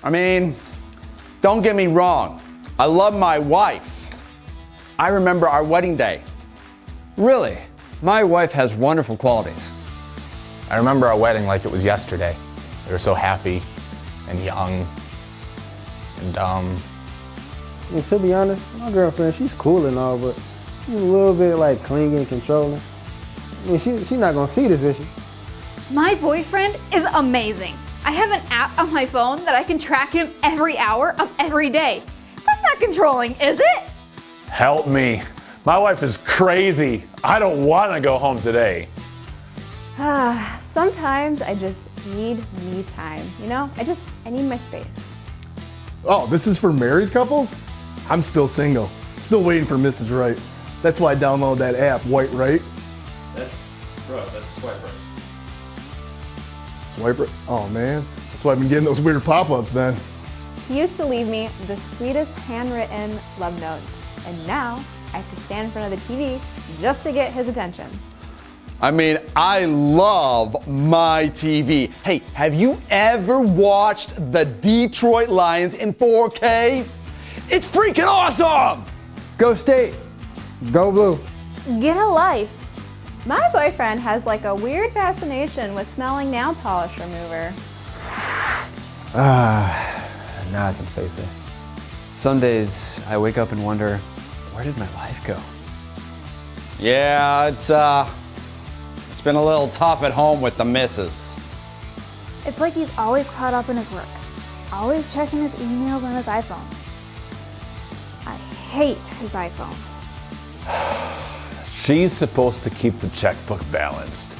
I mean, don't get me wrong. I love my wife. I remember our wedding day. Really? My wife has wonderful qualities. I remember our wedding like it was yesterday. We were so happy and young and dumb. And to be honest, my girlfriend, she's cool and all, but she's a little bit like clingy and controlling. I mean, she's not gonna see this, is she? My boyfriend is amazing. I have an app on my phone that I can track him every hour of every day. That's not controlling, is it? Help me. My wife is crazy. I don't want to go home today. Sometimes I just need me time, you know? I need my space. Oh, this is for married couples? I'm still single. Still waiting for Mrs. Right. That's why I downloaded that app, White Right. That's swipe right. Swipe right? Oh man, that's why I've been getting those weird pop-ups then. He used to leave me the sweetest handwritten love notes, and now I have to stand in front of the TV just to get his attention. I mean, I love my TV. Hey, have you ever watched the Detroit Lions in 4K? It's freaking awesome! Go State, go Blue. Get a life. My boyfriend has like a weird fascination with smelling nail polish remover. Now I can face it. Some days I wake up and wonder, where did my life go? Yeah, it's been a little tough at home with the missus. It's like he's always caught up in his work, always checking his emails on his iPhone. I hate his iPhone. She's supposed to keep the checkbook balanced,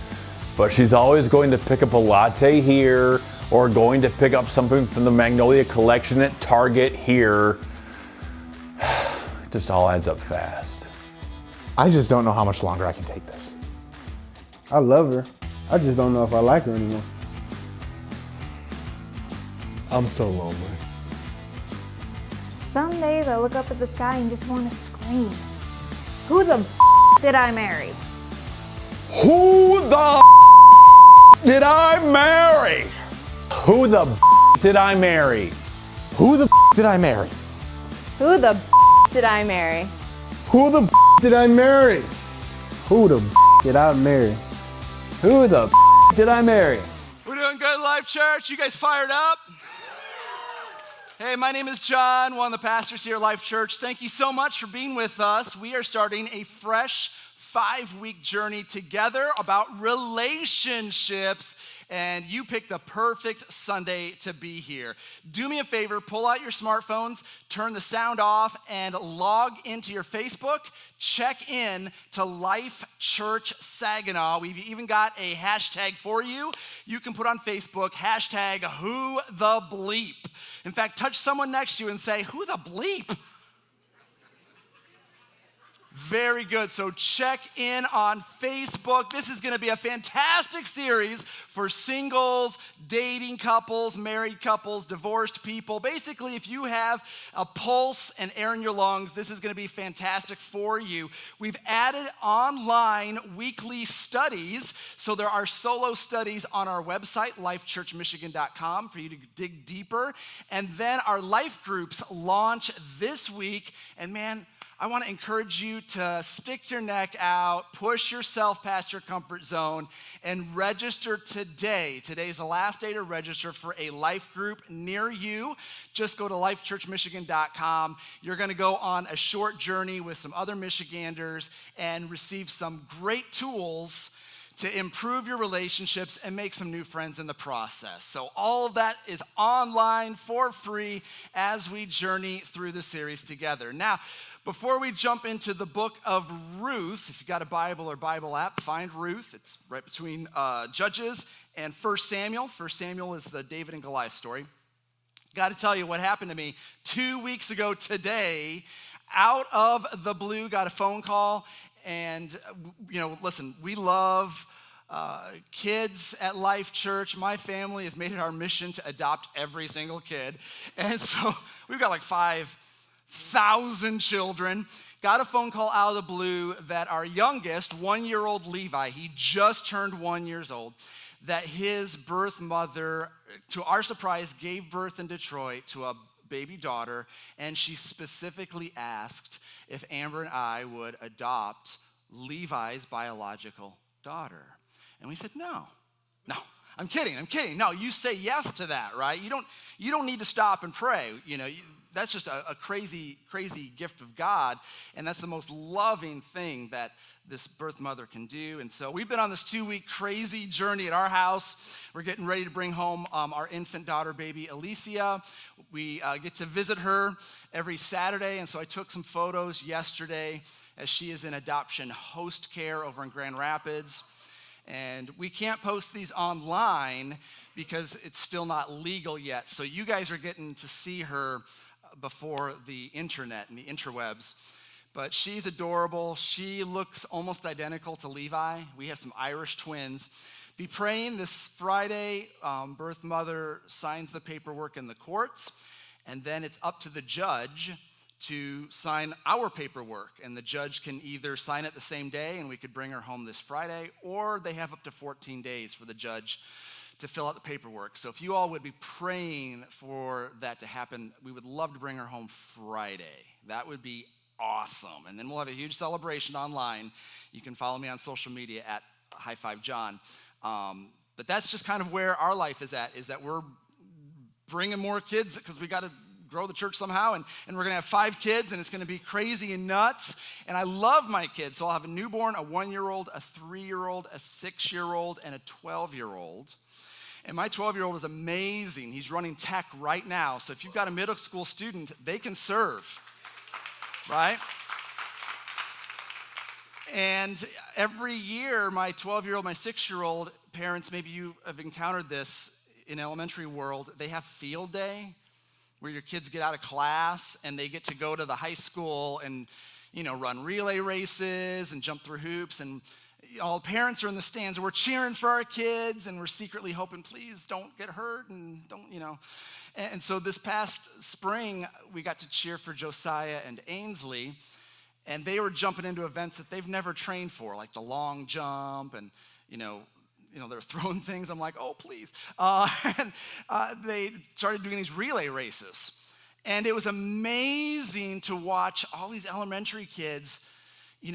but she's always going to pick up a latte here or going to pick up something from the Magnolia collection at Target here. It just all adds up fast. I just don't know how much longer I can take this. I love her. I just don't know if I like her anymore. I'm so lonely. Some days I look up at the sky and just want to scream. Who the did I marry? Who the did I marry? Who the did I marry? Who the did I marry? Who the did I marry? Who the did I marry? Who the did I marry? Who the did I marry? We're doing good, Life Church. You guys fired up? Hey, my name is John, one of the pastors here at Life Church. Thank you so much for being with us. We are starting a fresh 5-week journey together about relationships, and you picked the perfect Sunday to be here. Do me a favor, pull out your smartphones, turn the sound off, and log into your Facebook. Check in to Life Church Saginaw. We've even got a hashtag for you. You can put on Facebook, hashtag Who the Bleep. In fact, touch someone next to you and say, who the bleep? Very good. So check in on Facebook. This is going to be a fantastic series for singles, dating couples, married couples, divorced people. Basically, if you have a pulse and air in your lungs, this is going to be fantastic for you. We've added online weekly studies. So there are solo studies on our website, lifechurchmichigan.com, for you to dig deeper. And then our life groups launch this week. And man, I want to encourage you to stick your neck out, push yourself past your comfort zone, and register today. Today's the last day to register for a life group near you. Just go to lifechurchmichigan.com. You're going to go on a short journey with some other Michiganders and receive some great tools to improve your relationships and make some new friends in the process. So all of that is online for free as we journey through the series together. Now, before we jump into the book of Ruth, if you got a Bible or Bible app, find Ruth. It's right between Judges and 1 Samuel. 1 Samuel is the David and Goliath story. Got to tell you what happened to me 2 weeks ago today. Out of the blue, got a phone call. And, listen, we love kids at Life Church. My family has made it our mission to adopt every single kid. And so we've got like 5,000 children. Got a phone call out of the blue that our youngest, 1-year-old Levi, he just turned 1 year old, that his birth mother, to our surprise, gave birth in Detroit to a baby daughter, and she specifically asked if Amber and I would adopt Levi's biological daughter. And we said, no, I'm kidding. No, you say yes to that, right? You don't need to stop and pray. That's just a crazy, crazy gift of God, and that's the most loving thing that this birth mother can do. And so we've been on this 2-week crazy journey at our house. We're getting ready to bring home our infant daughter, baby Alicia. We get to visit her every Saturday, and so I took some photos yesterday as she is in adoption host care over in Grand Rapids. And we can't post these online because it's still not legal yet. So you guys are getting to see her before the internet and the interwebs. But she's adorable. She looks almost identical to Levi. We have some Irish twins. Be praying this Friday. Birth mother signs the paperwork in the courts, and then it's up to the judge to sign our paperwork. And the judge can either sign it the same day and we could bring her home this Friday, or they have up to 14 days for the judge to fill out the paperwork. So if you all would be praying for that to happen, we would love to bring her home Friday. That would be awesome. And then we'll have a huge celebration online. You can follow me on social media at High Five John. But that's just kind of where our life is at, is that we're bringing more kids because we got to grow the church somehow, and we're gonna have 5 kids, and it's gonna be crazy and nuts. And I love my kids, so I'll have a newborn, a 1-year-old, a 3-year-old, a 6-year-old, and a 12-year-old. And my 12-year-old is amazing. He's running tech right now, so if you've got a middle school student, they can serve, right? And every year, my 12-year-old, my 6-year-old, parents, maybe you have encountered this in elementary world, they have field day, where your kids get out of class and they get to go to the high school and, run relay races and jump through hoops. And all parents are in the stands and we're cheering for our kids and we're secretly hoping, please don't get hurt and don't. And so this past spring, we got to cheer for Josiah and Ainsley, and they were jumping into events that they've never trained for, like the long jump and, they're throwing things. I'm like, oh, please. And they started doing these relay races. And it was amazing to watch all these elementary kids,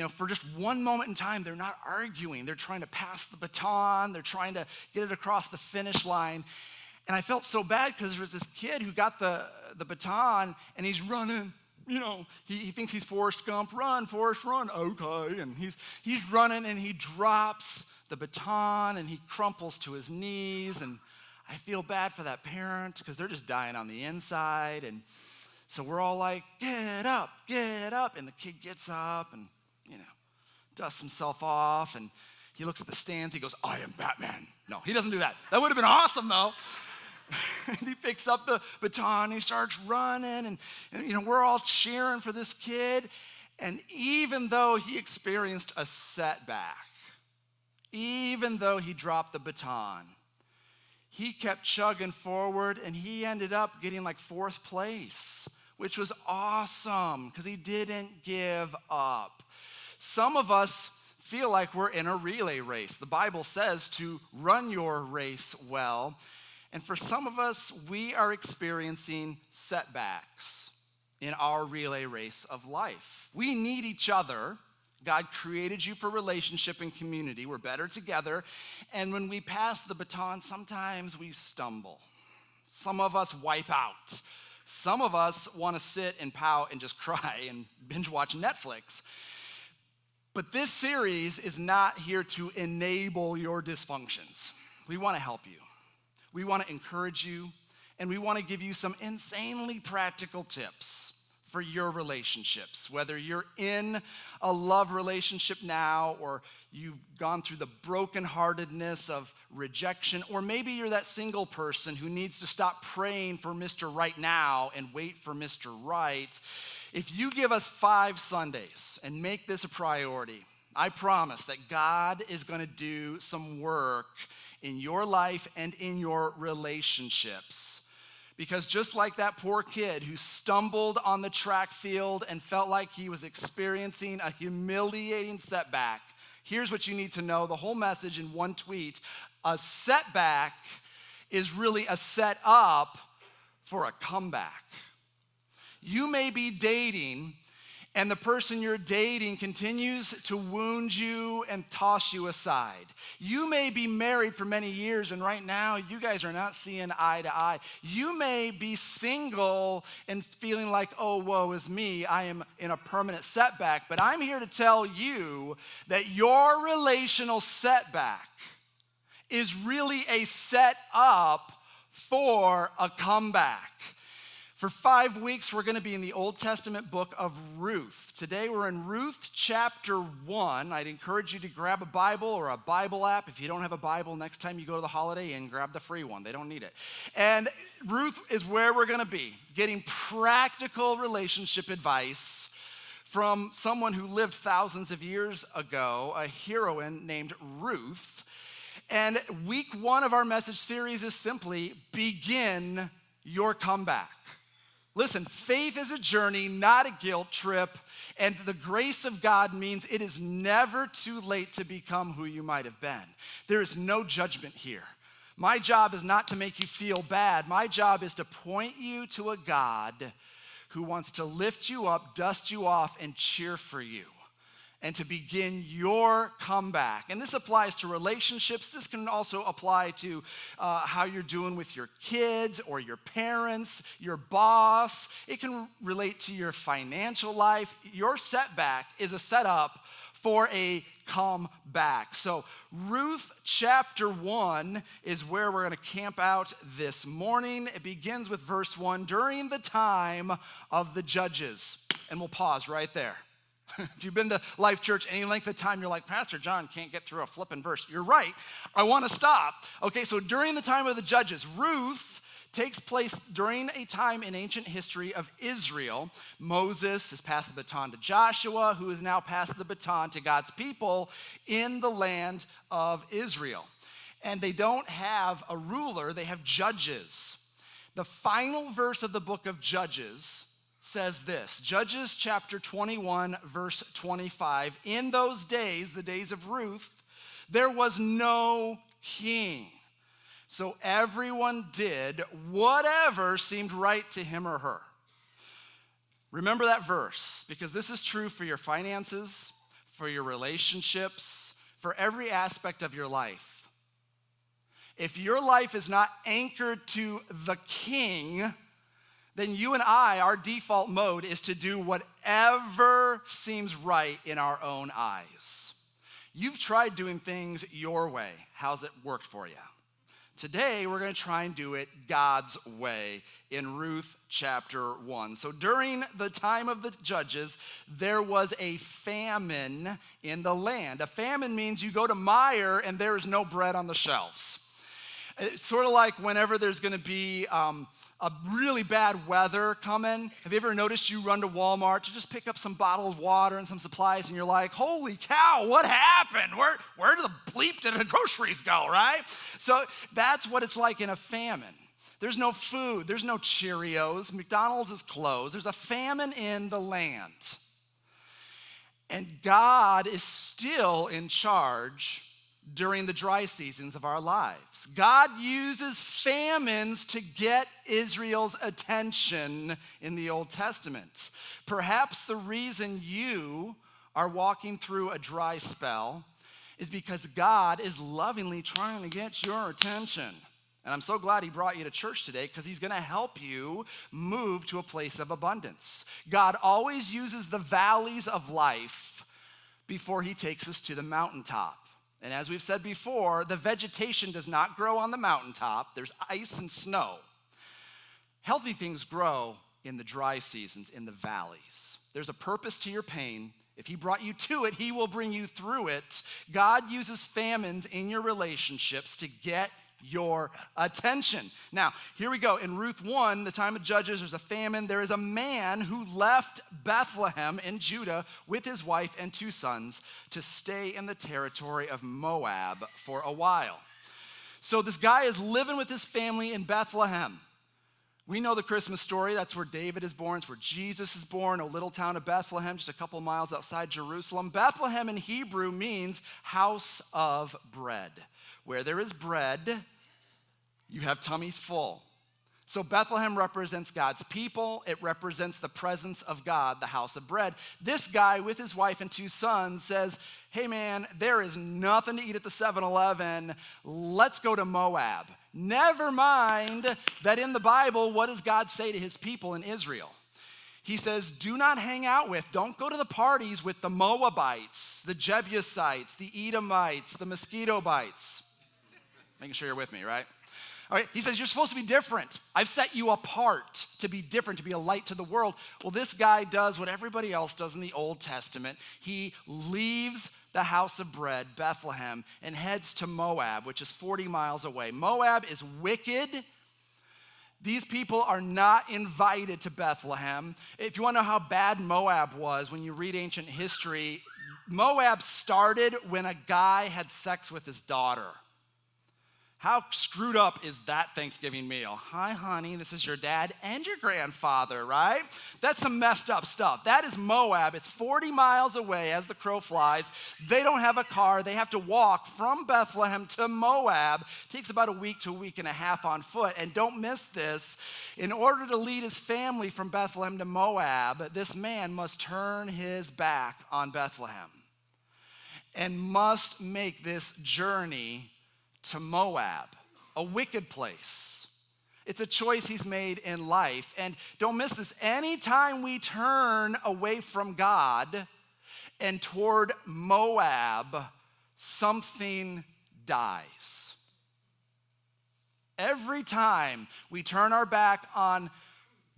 for just one moment in time, they're not arguing. They're trying to pass the baton. They're trying to get it across the finish line. And I felt so bad because there was this kid who got the baton and he's running. He thinks he's Forrest Gump. Run, Forrest, run. Okay. And he's running and he drops the baton and he crumples to his knees, and I feel bad for that parent because they're just dying on the inside. And so we're all like, get up, and the kid gets up and dusts himself off, and he looks at the stands, he goes, I am Batman. No, he doesn't do that. That would have been awesome though. And he picks up the baton, he starts running, and we're all cheering for this kid. And even though he experienced a setback, even though he dropped the baton, he kept chugging forward, and he ended up getting like 4th place, which was awesome because he didn't give up. Some of us feel like we're in a relay race. The Bible says to run your race well. And for some of us, we are experiencing setbacks in our relay race of life. We need each other. God created you for relationship and community. We're better together. And when we pass the baton, sometimes we stumble. Some of us wipe out. Some of us want to sit and pout and just cry and binge watch Netflix. But this series is not here to enable your dysfunctions. We want to help you. We want to encourage you, and we want to give you some insanely practical tips for your relationships, whether you're in a love relationship now, or you've gone through the brokenheartedness of rejection, or maybe you're that single person who needs to stop praying for Mr. Right now and wait for Mr. Right. If you give us 5 Sundays and make this a priority, I promise that God is going to do some work in your life and in your relationships. Because just like that poor kid who stumbled on the track field and felt like he was experiencing a humiliating setback, here's what you need to know, the whole message in one tweet. A setback is really a setup for a comeback. You may be dating, and the person you're dating continues to wound you and toss you aside. You may be married for many years, and right now you guys are not seeing eye to eye. You may be single and feeling like, oh, woe is me, I am in a permanent setback. But I'm here to tell you that your relational setback is really a setup for a comeback. For 5 weeks, we're going to be in the Old Testament book of Ruth. Today, we're in Ruth Chapter 1. I'd encourage you to grab a Bible or a Bible app. If you don't have a Bible, next time you go to the Holiday Inn, grab the free one. They don't need it. And Ruth is where we're going to be, getting practical relationship advice from someone who lived thousands of years ago, a heroine named Ruth. And week 1 of our message series is simply begin your comeback. Listen, faith is a journey, not a guilt trip, and the grace of God means it is never too late to become who you might have been. There is no judgment here. My job is not to make you feel bad. My job is to point you to a God who wants to lift you up, dust you off, and cheer for you, and to begin your comeback. And this applies to relationships. This can also apply to how you're doing with your kids or your parents, your boss. It can relate to your financial life. Your setback is a setup for a comeback. So Ruth chapter 1 is where we're going to camp out this morning. It begins with verse 1, during the time of the judges. And we'll pause right there. If you've been to Life Church any length of time, you're like, Pastor John can't get through a flippin' verse. You're right. I want to stop. Okay, so during the time of the judges, Ruth takes place during a time in ancient history of Israel. Moses has passed the baton to Joshua, who has now passed the baton to God's people in the land of Israel. And they don't have a ruler, they have judges. The final verse of the book of Judges says this, Judges chapter 21, verse 25, in those days, the days of Ruth, there was no king. So everyone did whatever seemed right to him or her. Remember that verse, because this is true for your finances, for your relationships, for every aspect of your life. If your life is not anchored to the king, then you and I, our default mode is to do whatever seems right in our own eyes. You've tried doing things your way. How's it worked for you? Today, we're going to try and do it God's way in Ruth chapter 1. So during the time of the judges, there was a famine in the land. A famine means you go to Meijer and there is no bread on the shelves. It's sort of like whenever there's going to be a really bad weather coming. Have you ever noticed you run to Walmart to just pick up some bottled water and some supplies, and you're like, holy cow, what happened? Where did the bleep did the groceries go, right? So that's what it's like in a famine. There's no food. There's no Cheerios. McDonald's is closed. There's a famine in the land. And God is still in charge during the dry seasons of our lives. God uses famines to get Israel's attention in the Old Testament. Perhaps the reason you are walking through a dry spell is because God is lovingly trying to get your attention. And I'm so glad he brought you to church today, because he's going to help you move to a place of abundance. God always uses the valleys of life before he takes us to the mountaintop. And as we've said before, the vegetation does not grow on the mountaintop. There's ice and snow. Healthy things grow in the dry seasons, in the valleys. There's a purpose to your pain. If he brought you to it, he will bring you through it. God uses famines in your relationships to get your attention. Now, here we go. In Ruth 1, the time of Judges, there's a famine. There is a man who left Bethlehem in Judah with his wife and 2 sons to stay in the territory of Moab for a while. So this guy is living with his family in Bethlehem. We know the Christmas story. That's where David is born. It's where Jesus is born, a little town of Bethlehem, just a couple of miles outside Jerusalem. Bethlehem in Hebrew means house of bread. Where there is bread, you have tummies full. So Bethlehem represents God's people. It represents the presence of God, the house of bread. This guy with his wife and 2 sons says, hey man, there is nothing to eat at the 7-Eleven. Let's go to Moab. Never mind that in the Bible, what does God say to his people in Israel? He says, do not hang out with, don't go to the parties with the Moabites, the Jebusites, the Edomites, the mosquito bites. Making sure you're with me, right? All right, he says, you're supposed to be different. I've set you apart to be different, to be a light to the world. Well, this guy does what everybody else does in the Old Testament. He leaves the house of bread, Bethlehem, and heads to Moab, which is 40 miles away. Moab is wicked. These people are not invited to Bethlehem. If you want to know how bad Moab was, when you read ancient history, Moab started when a guy had sex with his daughter. How screwed up is that Thanksgiving meal? Hi, honey, this is your dad and your grandfather, right? That's some messed up stuff. That is Moab. It's 40 miles away as the crow flies. They don't have a car. They have to walk from Bethlehem to Moab. It takes about a week to a week and a half on foot. And don't miss this. In order to lead his family from Bethlehem to Moab, this man must turn his back on Bethlehem and must make this journey to Moab, a wicked place. It's a choice he's made in life. And don't miss this, anytime we turn away from God and toward Moab, something dies. Every time we turn our back on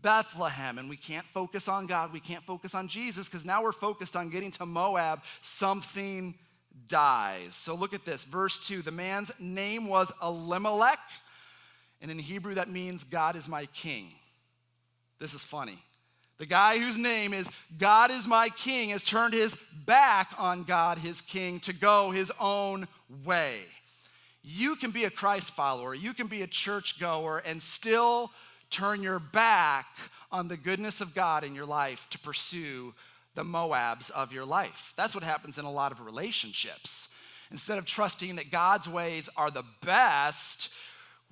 Bethlehem and we can't focus on God, we can't focus on Jesus, because now we're focused on getting to Moab, something dies. So look at this, verse 2. The man's name was Elimelech, and in Hebrew that means God is my king. This is funny. The guy whose name is God is my king has turned his back on God, his king, to go his own way. You can be a Christ follower, you can be a church goer and still turn your back on the goodness of God in your life to pursue the Moabs of your life. That's what happens in a lot of relationships. Instead of trusting that God's ways are the best,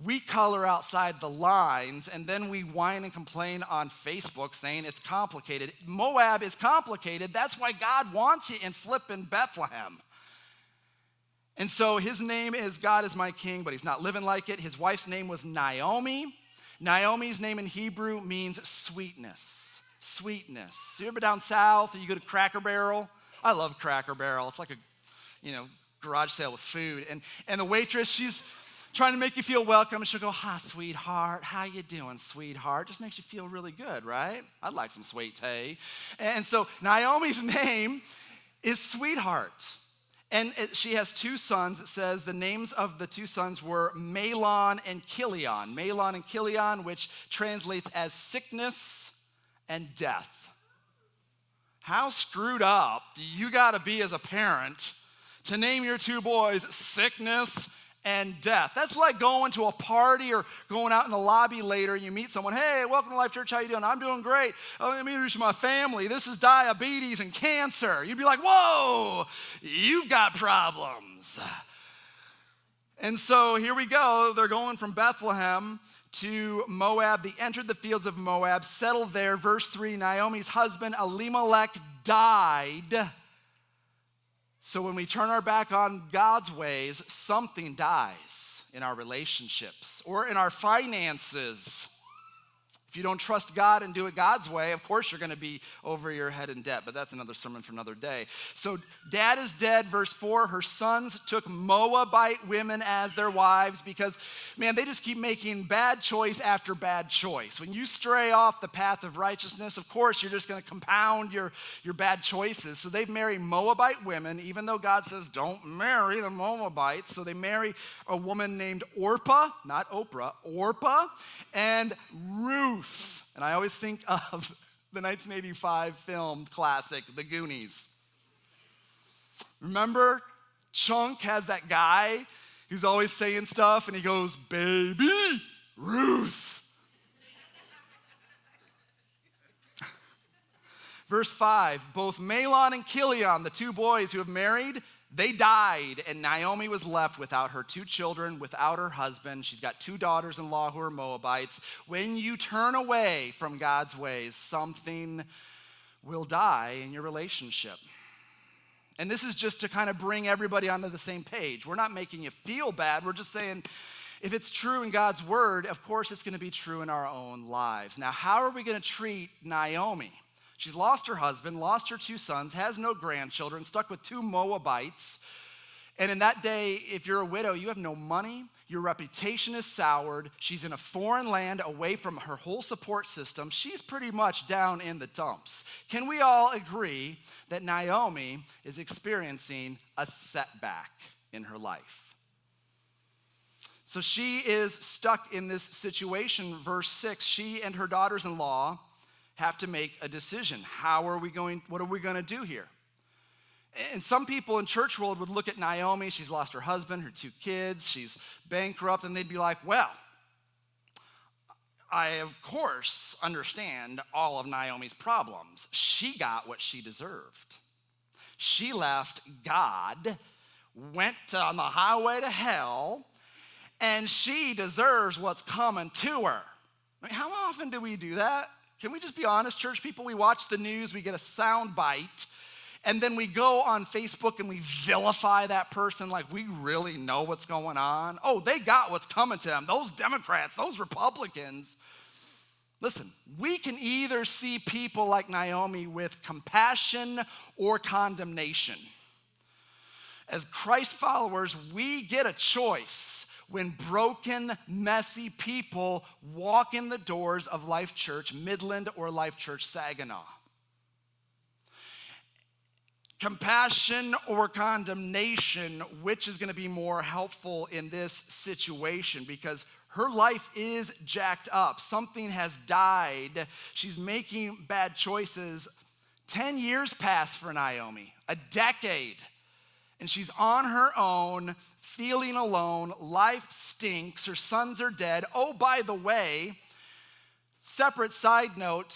we color outside the lines and then we whine and complain on Facebook saying it's complicated. Moab is complicated. That's why God wants you in flippin' Bethlehem. And so his name is God is my king, but he's not living like it. His wife's name was Naomi. Naomi's name in Hebrew means sweetness. Sweetness. You ever down south or you go to Cracker Barrel? I love Cracker Barrel. It's like a, garage sale with food. And the waitress, she's trying to make you feel welcome. And she'll go, hi, sweetheart. How you doing, sweetheart? Just makes you feel really good, right? I'd like some sweet tea. And so Naomi's name is Sweetheart. And she has 2 sons. It says the names of the 2 sons were Mahlon and Chilion. Mahlon and Chilion, which translates as sickness and death. How screwed up do you gotta be as a parent to name your 2 boys sickness and death? That's like going to a party or going out in the lobby later and you meet someone, hey, welcome to Life Church, how you doing? I'm doing great. Let me introduce you to my family. This is diabetes and cancer. You'd be like, whoa, you've got problems. And so here we go. They're going from Bethlehem to Moab. They entered the fields of Moab, settled there. Verse 3, Naomi's husband Elimelech died. So when we turn our back on God's ways, something dies in our relationships or in our finances. If you don't trust God and do it God's way, of course you're going to be over your head in debt, but that's another sermon for another day. So dad is dead, verse 4. Her sons took Moabite women as their wives because, man, they just keep making bad choice after bad choice. When you stray off the path of righteousness, of course you're just going to compound your bad choices. So they marry Moabite women, even though God says don't marry the Moabites. So they marry a woman named Orpah, not Oprah, Orpah, and Ruth. And I always think of the 1985 film classic, The Goonies. Remember, Chunk has that guy who's always saying stuff and he goes, baby Ruth. Verse 5, both Mahlon and Chilion, the two boys who have married, they died, and Naomi was left without her two children, without her husband. She's got two daughters-in-law who are Moabites. When you turn away from God's ways, something will die in your relationship. And this is just to kind of bring everybody onto the same page. We're not making you feel bad. We're just saying, if it's true in God's word, of course it's going to be true in our own lives. Now, how are we going to treat Naomi? She's lost her husband, lost her two sons, has no grandchildren, stuck with two Moabites. And in that day, if you're a widow, you have no money, your reputation is soured, she's in a foreign land away from her whole support system. She's pretty much down in the dumps. Can we all agree that Naomi is experiencing a setback in her life? So she is stuck in this situation. Verse 6, she and her daughters-in-law have to make a decision. What are we going to do here? And some people in church world would look at Naomi, she's lost her husband, her two kids, she's bankrupt, and they'd be like, well, I of course understand all of Naomi's problems. She got what she deserved. She left God, went on the highway to hell, and she deserves what's coming to her. I mean, how often do we do that? Can we just be honest, church people? We watch the news, we get a sound bite, and then we go on Facebook and we vilify that person like we really know what's going on. Oh, they got what's coming to them. Those Democrats, those Republicans. Listen, we can either see people like Naomi with compassion or condemnation. As Christ followers, we get a choice when broken, messy people walk in the doors of Life Church Midland or Life Church Saginaw. Compassion or condemnation, which is going to be more helpful in this situation? Because her life is jacked up. Something has died. She's making bad choices. 10 years passed for Naomi, a decade. And she's on her own, feeling alone. Life stinks. Her sons are dead. Oh, by the way, separate side note,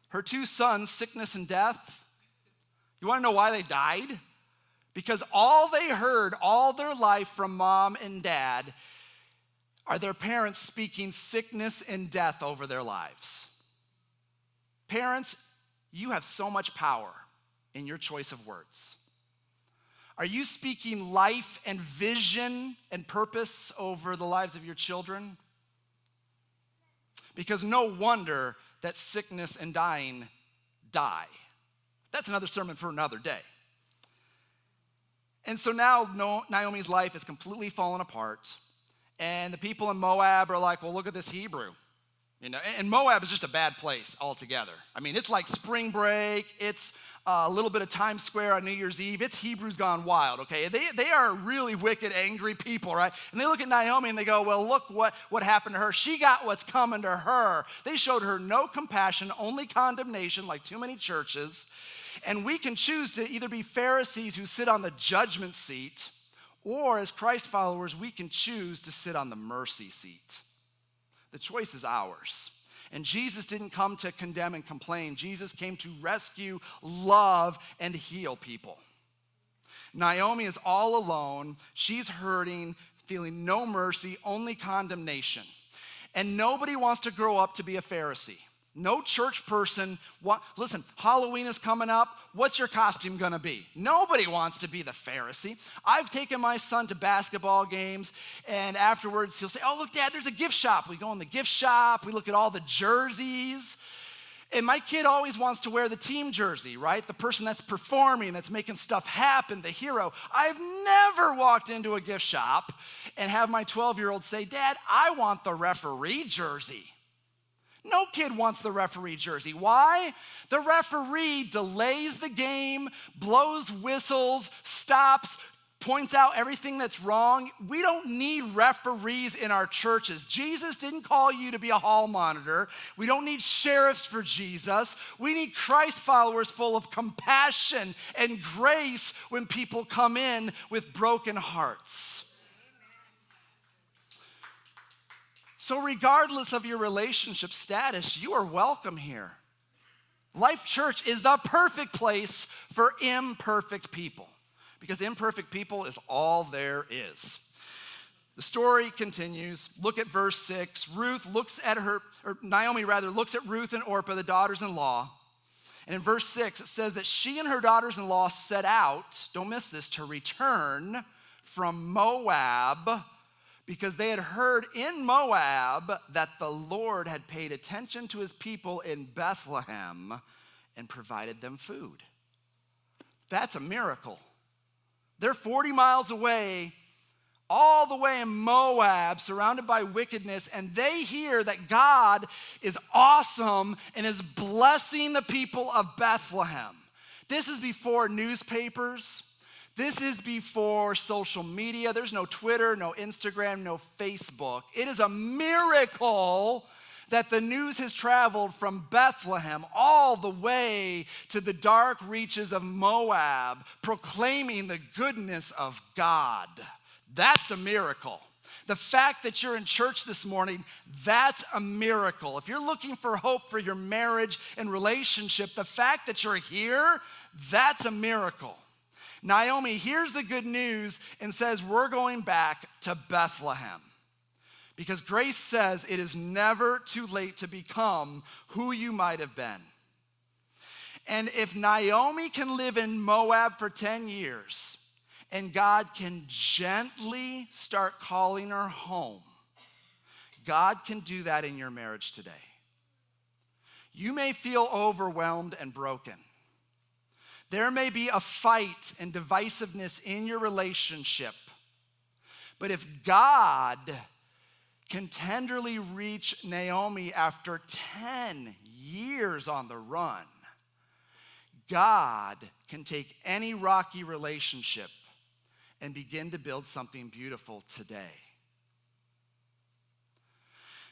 her two sons, sickness and death. You want to know why they died? Because all they heard all their life from mom and dad are their parents speaking sickness and death over their lives. Parents, you have so much power in your choice of words. Are you speaking life and vision and purpose over the lives of your children? Because no wonder that sickness and dying die. That's another sermon for another day. And so now Naomi's life is completely fallen apart. And the people in Moab are like, well, look at this Hebrew. You know, and Moab is just a bad place altogether. I mean, it's like spring break. It's a little bit of Times Square on New Year's Eve. It's Hebrews gone wild, okay? They are really wicked, angry people, right? And they look at Naomi and they go, well, look what happened to her. She got what's coming to her. They showed her no compassion, only condemnation, like too many churches. And we can choose to either be Pharisees who sit on the judgment seat, or as Christ followers, we can choose to sit on the mercy seat. The choice is ours. And Jesus didn't come to condemn and complain. Jesus came to rescue, love, and heal people. Naomi is all alone. She's hurting, feeling no mercy, only condemnation. And nobody wants to grow up to be a Pharisee. No church person, listen, Halloween is coming up. What's your costume gonna be? Nobody wants to be the Pharisee. I've taken my son to basketball games, and afterwards he'll say, oh, look, Dad, there's a gift shop. We go in the gift shop, we look at all the jerseys. And my kid always wants to wear the team jersey, right? The person that's performing, that's making stuff happen, the hero. I've never walked into a gift shop and have my 12-year-old say, Dad, I want the referee jersey. No kid wants the referee jersey. Why? The referee delays the game, blows whistles, stops, points out everything that's wrong. We don't need referees in our churches. Jesus didn't call you to be a hall monitor. We don't need sheriffs for Jesus. We need Christ followers full of compassion and grace when people come in with broken hearts. So regardless of your relationship status, you are welcome here. Life Church is the perfect place for imperfect people, because imperfect people is all there is. The story continues. Look at verse 6. Naomi looks at Ruth and Orpah, the daughters-in-law. And in verse 6, it says that she and her daughters-in-law set out, don't miss this, to return from Moab, because they had heard in Moab that the Lord had paid attention to his people in Bethlehem and provided them food. That's a miracle. They're 40 miles away, all the way in Moab, surrounded by wickedness, and they hear that God is awesome and is blessing the people of Bethlehem. This is before newspapers. This is before social media. There's no Twitter, no Instagram, no Facebook. It is a miracle that the news has traveled from Bethlehem all the way to the dark reaches of Moab, proclaiming the goodness of God. That's a miracle. The fact that you're in church this morning, that's a miracle. If you're looking for hope for your marriage and relationship, the fact that you're here, that's a miracle. Naomi hears the good news and says, we're going back to Bethlehem. Because grace says it is never too late to become who you might have been. And if Naomi can live in Moab for 10 years, and God can gently start calling her home, God can do that in your marriage today. You may feel overwhelmed and broken. There may be a fight and divisiveness in your relationship. But if God can tenderly reach Naomi after 10 years on the run, God can take any rocky relationship and begin to build something beautiful today.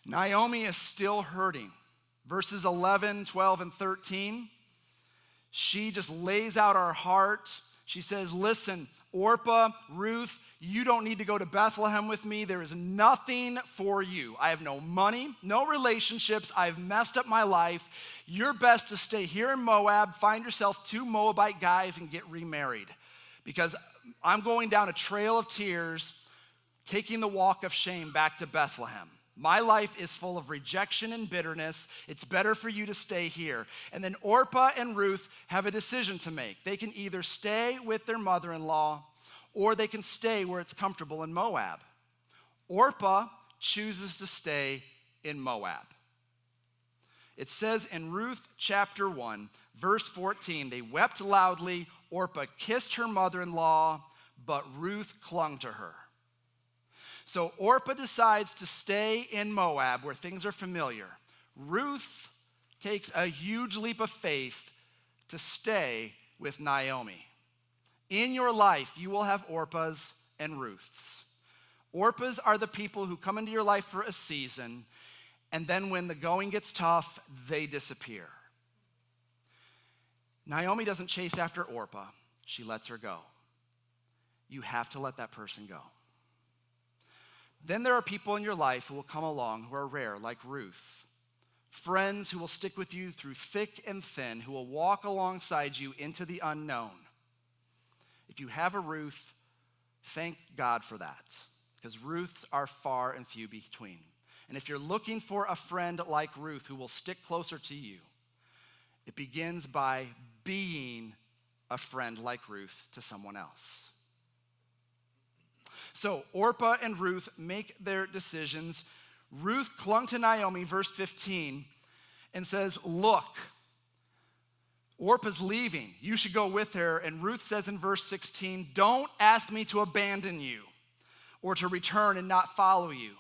Naomi is still hurting. Verses 11, 12, and 13. She just lays out her heart. She says, listen, Orpah, Ruth, you don't need to go to Bethlehem with me. There is nothing for you. I have no money, no relationships. I've messed up my life. You're best to stay here in Moab, find yourself 2 Moabite guys and get remarried. Because I'm going down a trail of tears, taking the walk of shame back to Bethlehem. My life is full of rejection and bitterness. It's better for you to stay here. And then Orpah and Ruth have a decision to make. They can either stay with their mother-in-law or they can stay where it's comfortable in Moab. Orpah chooses to stay in Moab. It says in Ruth Chapter 1, verse 14, they wept loudly. Orpah kissed her mother-in-law, but Ruth clung to her. So Orpah decides to stay in Moab where things are familiar. Ruth takes a huge leap of faith to stay with Naomi. In your life, you will have Orpahs and Ruths. Orpahs are the people who come into your life for a season, and then when the going gets tough, they disappear. Naomi doesn't chase after Orpah. She lets her go. You have to let that person go. Then there are people in your life who will come along who are rare, like Ruth. Friends who will stick with you through thick and thin, who will walk alongside you into the unknown. If you have a Ruth, thank God for that, because Ruths are far and few between. And if you're looking for a friend like Ruth who will stick closer to you, it begins by being a friend like Ruth to someone else. So Orpah and Ruth make their decisions. Ruth clung to Naomi, verse 15, and says, look, Orpah's leaving. You should go with her. And Ruth says in verse 16, don't ask me to abandon you or to return and not follow you.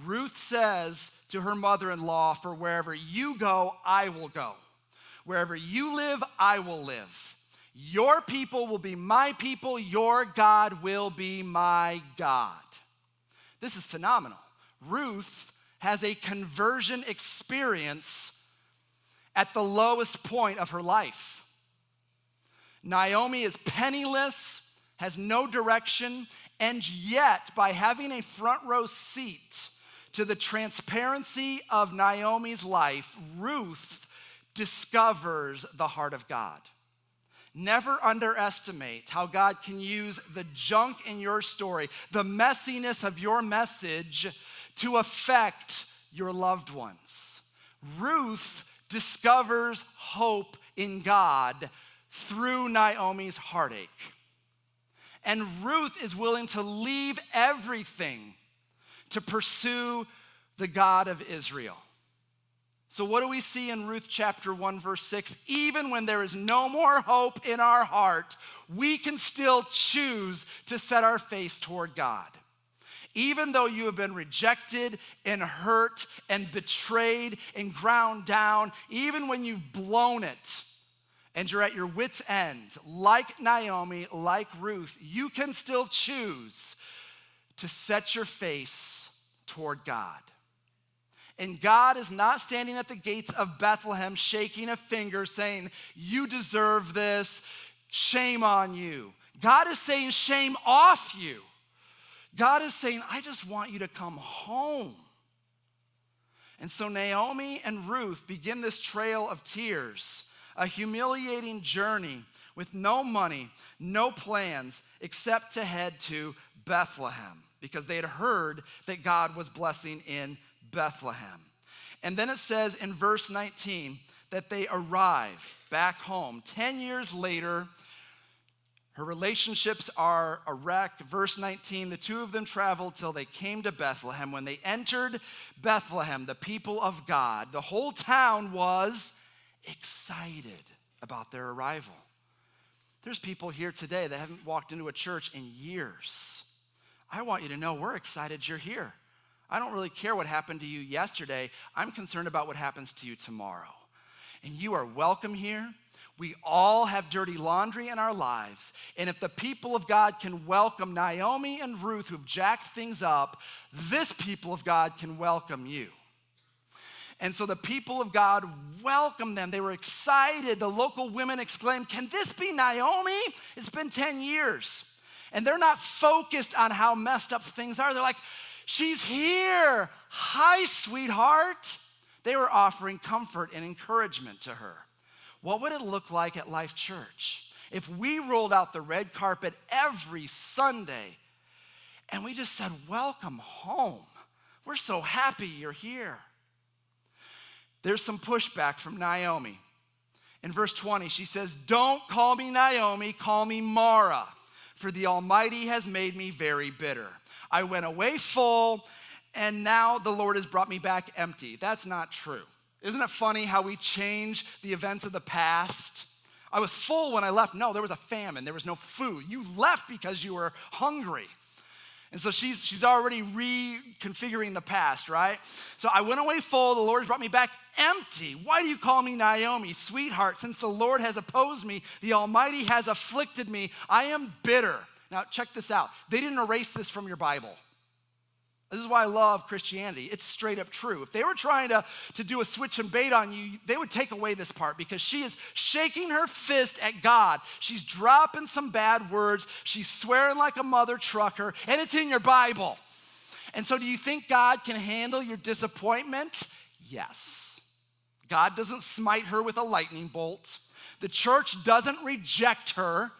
Ruth says to her mother-in-law, for wherever you go, I will go. Wherever you live, I will live. Your people will be my people. Your God will be my God. This is phenomenal. Ruth has a conversion experience at the lowest point of her life. Naomi is penniless, has no direction, and yet by having a front row seat to the transparency of Naomi's life, Ruth discovers the heart of God. Never underestimate how God can use the junk in your story, the messiness of your message, to affect your loved ones. Ruth discovers hope in God through Naomi's heartache. And Ruth is willing to leave everything to pursue the God of Israel. So what do we see in Ruth chapter 1, verse 6? Even when there is no more hope in our heart, we can still choose to set our face toward God. Even though you have been rejected and hurt and betrayed and ground down, even when you've blown it and you're at your wit's end, like Naomi, like Ruth, you can still choose to set your face toward God. And God is not standing at the gates of Bethlehem shaking a finger saying, you deserve this, shame on you. God is saying, shame off you. God is saying, I just want you to come home. And so Naomi and Ruth begin this trail of tears, a humiliating journey with no money, no plans, except to head to Bethlehem, because they had heard that God was blessing in Bethlehem. And then it says in verse 19 that they arrive back home. 10 years later, her relationships are a wreck. Verse 19, the two of them traveled till they came to Bethlehem. When they entered Bethlehem, the people of God, the whole town was excited about their arrival. There's people here today that haven't walked into a church in years. I want you to know we're excited you're here. I don't really care what happened to you yesterday. I'm concerned about what happens to you tomorrow. And you are welcome here. We all have dirty laundry in our lives. And if the people of God can welcome Naomi and Ruth, who've jacked things up, this people of God can welcome you. And so the people of God welcomed them. They were excited. The local women exclaimed, can this be Naomi? It's been 10 years. And they're not focused on how messed up things are. They're like, she's here. Hi, sweetheart. They were offering comfort and encouragement to her. What would it look like at Life Church if we rolled out the red carpet every Sunday and we just said, welcome home. We're so happy you're here. There's some pushback from Naomi. In verse 20, she says, don't call me Naomi, call me Mara, for the Almighty has made me very bitter. I went away full, and now the Lord has brought me back empty. That's not true. Isn't it funny how we change the events of the past? I was full when I left. No, there was a famine. There was no food. You left because you were hungry. And so she's already reconfiguring the past, right? So I went away full. The Lord has brought me back empty. Why do you call me Naomi, sweetheart? Since the Lord has opposed me, the Almighty has afflicted me. I am bitter. Now, check this out. They didn't erase this from your Bible. This is why I love Christianity. It's straight up true. If they were trying to do a switch and bait on you, they would take away this part because she is shaking her fist at God. She's dropping some bad words. She's swearing like a mother trucker, and it's in your Bible. And so do you think God can handle your disappointment? Yes. God doesn't smite her with a lightning bolt. The church doesn't reject her.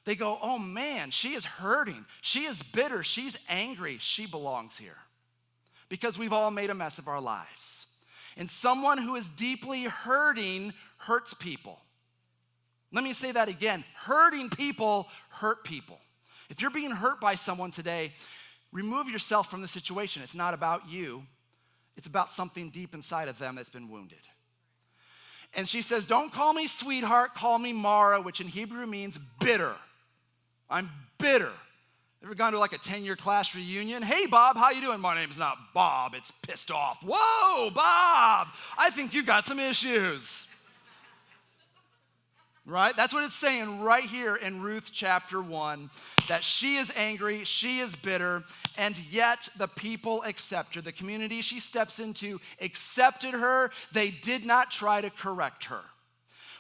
They go, oh man, she is hurting. She is bitter. She's angry. She belongs here. Because we've all made a mess of our lives. And someone who is deeply hurting hurts people. Let me say that again. Hurting people hurt people. If you're being hurt by someone today, remove yourself from the situation. It's not about you. It's about something deep inside of them that's been wounded. And she says, don't call me sweetheart, call me Mara, which in Hebrew means bitter. I'm bitter. Ever gone to like a 10-year class reunion? Hey, Bob, how you doing? My name's not Bob, it's pissed off. Whoa, Bob, I think you got some issues. Right? That's what it's saying right here in Ruth chapter 1, that she is angry, she is bitter, and yet the people accept her. The community she steps into accepted her. They did not try to correct her.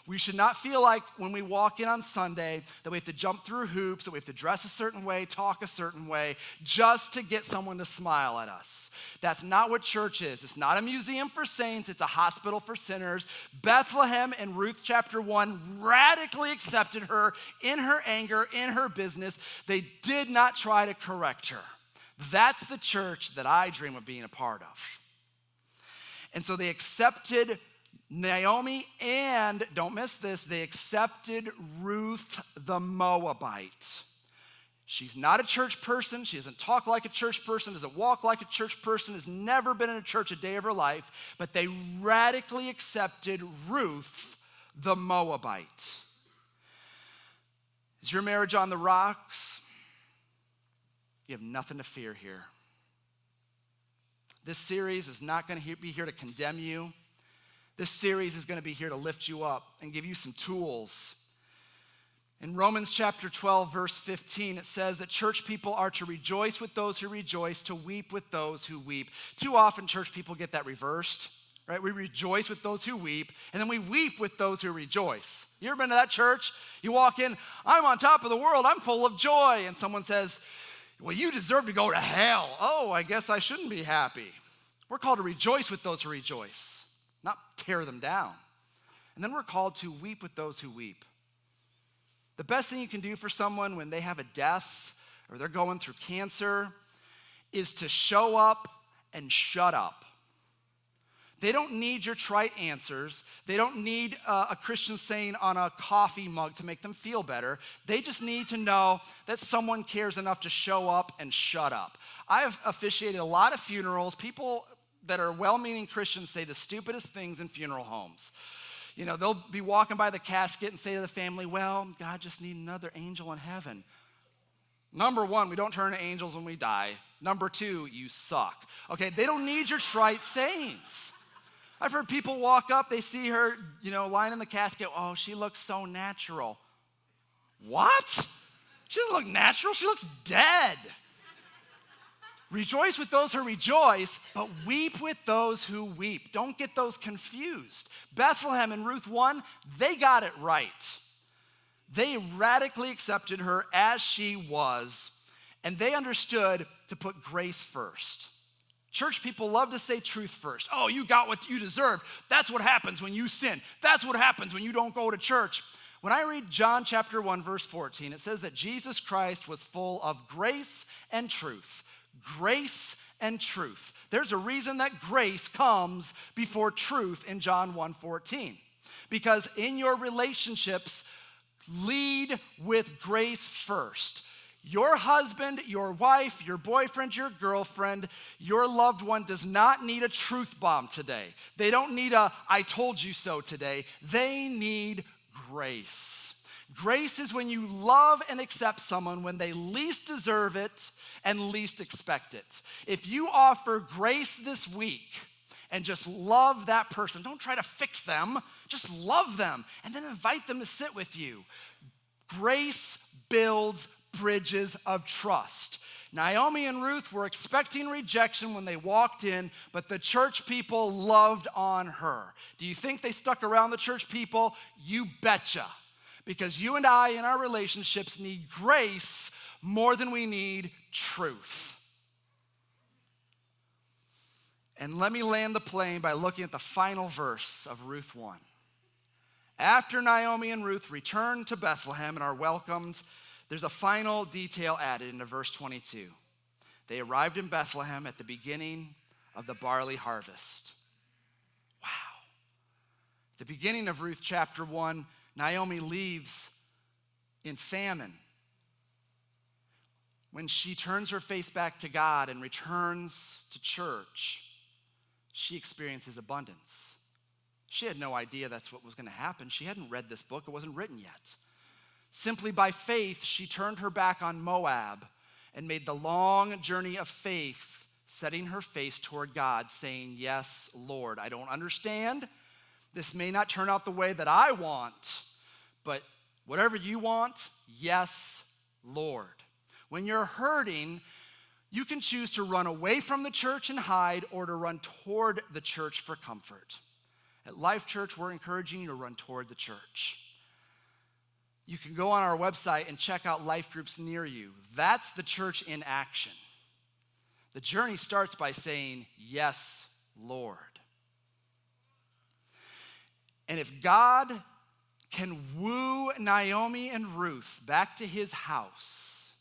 We should not feel like when we walk in on Sunday that we have to jump through hoops, that we have to dress a certain way, talk a certain way, just to get someone to smile at us. That's not what church is. It's not a museum for saints, it's a hospital for sinners. Bethlehem in Ruth chapter 1 radically accepted her in her anger, in her business. They did not try to correct her. That's the church that I dream of being a part of. And so they accepted Naomi, and don't miss this, they accepted Ruth the Moabite. She's not a church person. She doesn't talk like a church person, doesn't walk like a church person, has never been in a church a day of her life, but they radically accepted Ruth the Moabite. Is your marriage on the rocks? You have nothing to fear here. This series is not going to be here to condemn you. This series is going to be here to lift you up and give you some tools. In Romans chapter 12, verse 15, it says that church people are to rejoice with those who rejoice, to weep with those who weep. Too often church people get that reversed, right? We rejoice with those who weep, and then we weep with those who rejoice. You ever been to that church? You walk in, I'm on top of the world, I'm full of joy, and someone says, well, you deserve to go to hell. Oh, I guess I shouldn't be happy. We're called to rejoice with those who rejoice, not tear them down. And then we're called to weep with those who weep. The best thing you can do for someone when they have a death or they're going through cancer is to show up and shut up. They don't need your trite answers. They don't need a Christian saying on a coffee mug to make them feel better. They just need to know that someone cares enough to show up and shut up. I have officiated a lot of funerals. People that are well-meaning Christians say the stupidest things in funeral homes. You know, they'll be walking by the casket and say to the family, well, God just needs another angel in heaven. Number one, we don't turn to angels when we die. Number two, you suck. Okay, they don't need your trite sayings. I've heard people walk up, they see her, lying in the casket. Oh, she looks so natural. What? She doesn't look natural, she looks dead. Rejoice with those who rejoice, but weep with those who weep. Don't get those confused. Bethlehem and Ruth 1, they got it right. They radically accepted her as she was, and they understood to put grace first. Church people love to say truth first. Oh, you got what you deserve. That's what happens when you sin. That's what happens when you don't go to church. When I read John chapter 1, verse 14, it says that Jesus Christ was full of grace and truth. Grace and truth. There's a reason that grace comes before truth in John 1:14. Because in your relationships, lead with grace first. Your husband, your wife, your boyfriend, your girlfriend, your loved one does not need a truth bomb today. They don't need a I told you so today. They need grace. Grace is when you love and accept someone when they least deserve it and least expect it. If you offer grace this week and just love that person, don't try to fix them, just love them and then invite them to sit with you. Grace builds bridges of trust. Naomi and Ruth were expecting rejection when they walked in, but the church people loved on her. Do you think they stuck around the church people? You betcha. Because you and I in our relationships need grace more than we need truth. And let me land the plane by looking at the final verse of Ruth 1. After Naomi and Ruth return to Bethlehem and are welcomed, there's a final detail added into verse 22. They arrived in Bethlehem at the beginning of the barley harvest. Wow. At the beginning of Ruth chapter 1, Naomi leaves in famine. When she turns her face back to God and returns to church, she experiences abundance. She had no idea that's what was going to happen. She hadn't read this book. It wasn't written yet. Simply by faith, she turned her back on Moab and made the long journey of faith, setting her face toward God, saying, yes, Lord, I don't understand. This may not turn out the way that I want, but whatever you want, yes, Lord. When you're hurting, you can choose to run away from the church and hide or to run toward the church for comfort. At Life Church, we're encouraging you to run toward the church. You can go on our website and check out life groups near you. That's the church in action. The journey starts by saying, "Yes, Lord." And if God can woo Naomi and Ruth back to his house,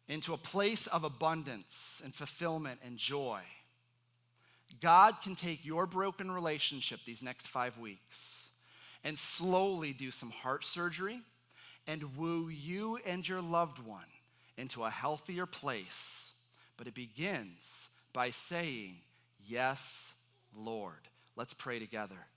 into a place of abundance and fulfillment and joy, God can take your broken relationship these next 5 weeks and slowly do some heart surgery and woo you and your loved one into a healthier place. But it begins by saying, "Yes, Lord." Let's pray together.